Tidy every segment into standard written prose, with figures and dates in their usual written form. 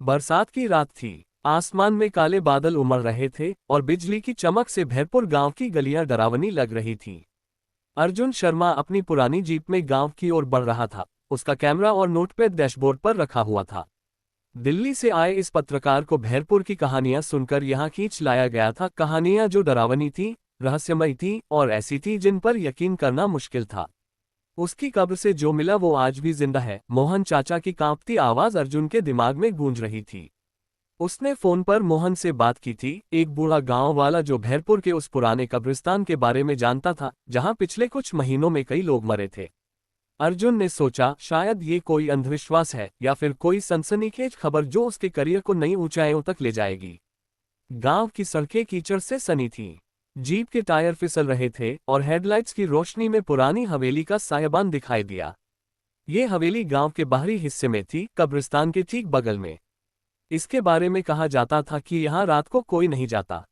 बरसात की रात थी। आसमान में काले बादल उमड़ रहे थे और बिजली की चमक से भरपूर गांव की गलियां डरावनी लग रही थीं। अर्जुन शर्मा अपनी पुरानी जीप में गांव की ओर बढ़ रहा था। उसका कैमरा और नोटपैड डैशबोर्ड पर रखा हुआ था। दिल्ली से आए इस पत्रकार को भरपूर की कहानियां सुनकर यहां खींच लाया गया था। कहानियां जो डरावनी थी, रहस्यमयी थी और ऐसी थी जिन पर यकीन करना मुश्किल था। उसकी कब्र से जो मिला वो आज भी जिंदा है। मोहन चाचा की कांपती आवाज अर्जुन के दिमाग में गूंज रही थी। उसने फोन पर मोहन से बात की थी, एक बूढ़ा गांव वाला जो भरपूर के उस पुराने कब्रिस्तान के बारे में जानता था जहां पिछले कुछ महीनों में कई लोग मरे थे। अर्जुन ने सोचा शायद ये कोई अंधविश्वास है या फिर कोई सनसनीखेज खबर जो उसके करियर को नई ऊंचाइयों तक ले जाएगी। गांव की सड़कें कीचड़ से सनी थीं। जीप के टायर फिसल रहे थे और हेडलाइट्स की रोशनी में पुरानी हवेली का सायाबान दिखाई दिया। ये हवेली गांव के बाहरी हिस्से में थी, कब्रिस्तान के ठीक बगल में। इसके बारे में कहा जाता था कि यहाँ रात को कोई नहीं जाता।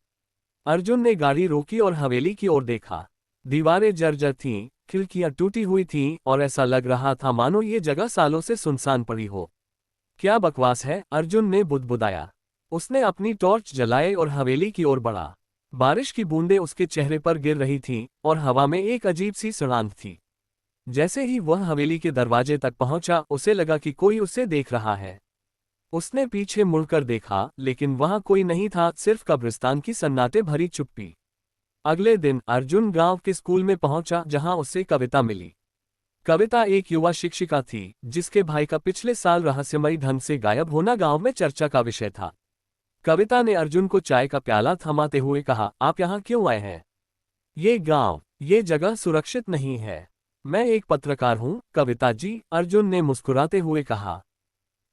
अर्जुन ने गाड़ी रोकी और हवेली की ओर देखा। दीवारें जर्जर थीं, खिड़कियां टूटी हुई थीं और ऐसा लग रहा था मानो ये जगह सालों से सुनसान पड़ी हो। क्या बकवास है, अर्जुन ने बुदबुदाया। उसने अपनी टॉर्च जलाए और हवेली की ओर बढ़ा। बारिश की बूंदें उसके चेहरे पर गिर रही थीं और हवा में एक अजीब सी सड़ांध थी। जैसे ही वह हवेली के दरवाजे तक पहुंचा उसे लगा कि कोई उसे देख रहा है। उसने पीछे मुड़कर देखा लेकिन वहां कोई नहीं था, सिर्फ कब्रिस्तान की सन्नाटे भरी चुप्पी। अगले दिन अर्जुन गांव के स्कूल में पहुंचा जहां उसे कविता मिली। कविता एक युवा शिक्षिका थी जिसके भाई का पिछले साल रहस्यमयी ढंग से गायब होना गांव में चर्चा का विषय था। कविता ने अर्जुन को चाय का प्याला थमाते हुए कहा, आप यहाँ क्यों आए हैं? ये गांव, ये जगह सुरक्षित नहीं है। मैं एक पत्रकार हूँ कविता जी, अर्जुन ने मुस्कुराते हुए कहा।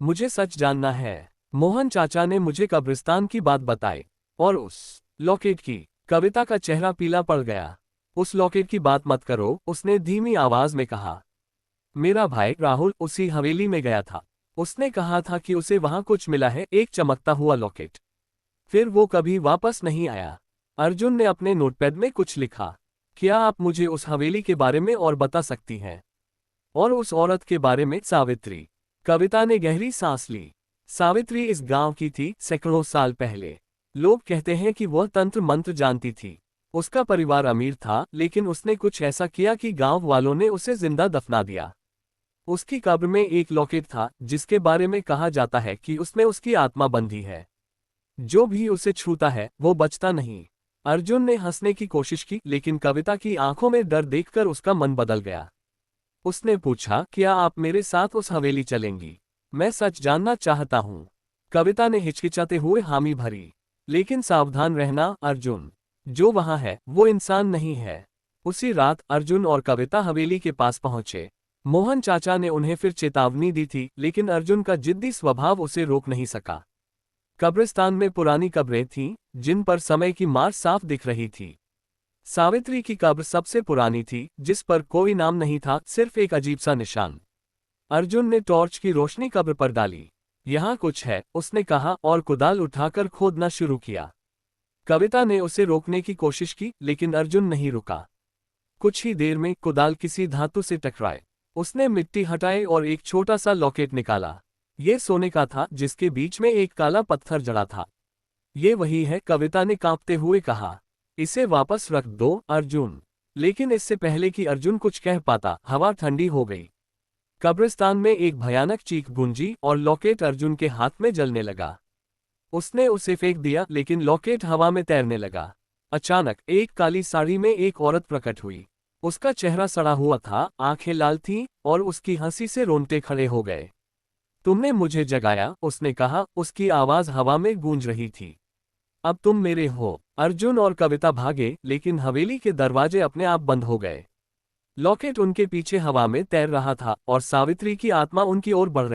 मुझे सच जानना है। मोहन चाचा ने मुझे कब्रिस्तान की बात बताई और उस लॉकेट की। कविता का चेहरा पीला पड़ गया। उस लॉकेट की बात मत करो, उसने धीमी आवाज में कहा। मेरा भाई राहुल उसी हवेली में गया था। उसने कहा था कि उसे वहां कुछ मिला है, एक चमकता हुआ लॉकेट। फिर वो कभी वापस नहीं आया। अर्जुन ने अपने नोटपैड में कुछ लिखा। क्या आप मुझे उस हवेली के बारे में और बता सकती हैं? और उस औरत के बारे में? सावित्री। कविता ने गहरी सांस ली। सावित्री इस गांव की थी, सैकड़ों साल पहले। लोग कहते हैं कि वह तंत्र मंत्र जानती थी। उसका परिवार अमीर था लेकिन उसने कुछ ऐसा किया कि गांव वालों ने उसे जिंदा दफना दिया। उसकी कब्र में एक लॉकेट था जिसके बारे में कहा जाता है कि उसमें उसकी आत्मा बंधी है। जो भी उसे छूता है वो बचता नहीं। अर्जुन ने हंसने की कोशिश की लेकिन कविता की आंखों में डर देखकर उसका मन बदल गया। उसने पूछा, क्या आप मेरे साथ उस हवेली चलेंगी? मैं सच जानना चाहता हूँ। कविता ने हिचकिचाते हुए हामी भरी। लेकिन सावधान रहना अर्जुन, जो वहां है वो इंसान नहीं है। उसी रात अर्जुन और कविता हवेली के पास पहुंचे। मोहन चाचा ने उन्हें फिर चेतावनी दी थी लेकिन अर्जुन का जिद्दी स्वभाव उसे रोक नहीं सका। कब्रिस्तान में पुरानी कब्रें थीं जिन पर समय की मार साफ दिख रही थी। सावित्री की कब्र सबसे पुरानी थी जिस पर कोई नाम नहीं था, सिर्फ एक अजीब सा निशान। अर्जुन ने टॉर्च की रोशनी कब्र पर डाली। यहाँ कुछ है, उसने कहा और कुदाल उठाकर खोदना शुरू किया। कविता ने उसे रोकने की कोशिश की लेकिन अर्जुन नहीं रुका। कुछ ही देर में कुदाल किसी धातु से टकराए। उसने मिट्टी हटाई और एक छोटा सा लॉकेट निकाला। ये सोने का था जिसके बीच में एक काला पत्थर जड़ा था। ये वही है, कविता ने कांपते हुए कहा। इसे वापस रख दो अर्जुन। लेकिन इससे पहले कि अर्जुन कुछ कह पाता, हवा ठंडी हो गई। कब्रिस्तान में एक भयानक चीख गूंजी और लॉकेट अर्जुन के हाथ में जलने लगा। उसने उसे फेंक दिया लेकिन लॉकेट हवा में तैरने लगा। अचानक एक काली साड़ी में एक औरत प्रकट हुई। उसका चेहरा सड़ा हुआ था, आंखें लाल थीं और उसकी हंसी से रोंगटे खड़े हो गए। तुमने मुझे जगाया, उसने कहा, उसकी आवाज हवा में गूंज रही थी। अब तुम मेरे हो। अर्जुन और कविता भागे लेकिन हवेली के दरवाजे अपने आप बंद हो गए। लॉकेट उनके पीछे हवा में तैर रहा था और सावित्री की आत्मा उनकी ओर बढ़ रही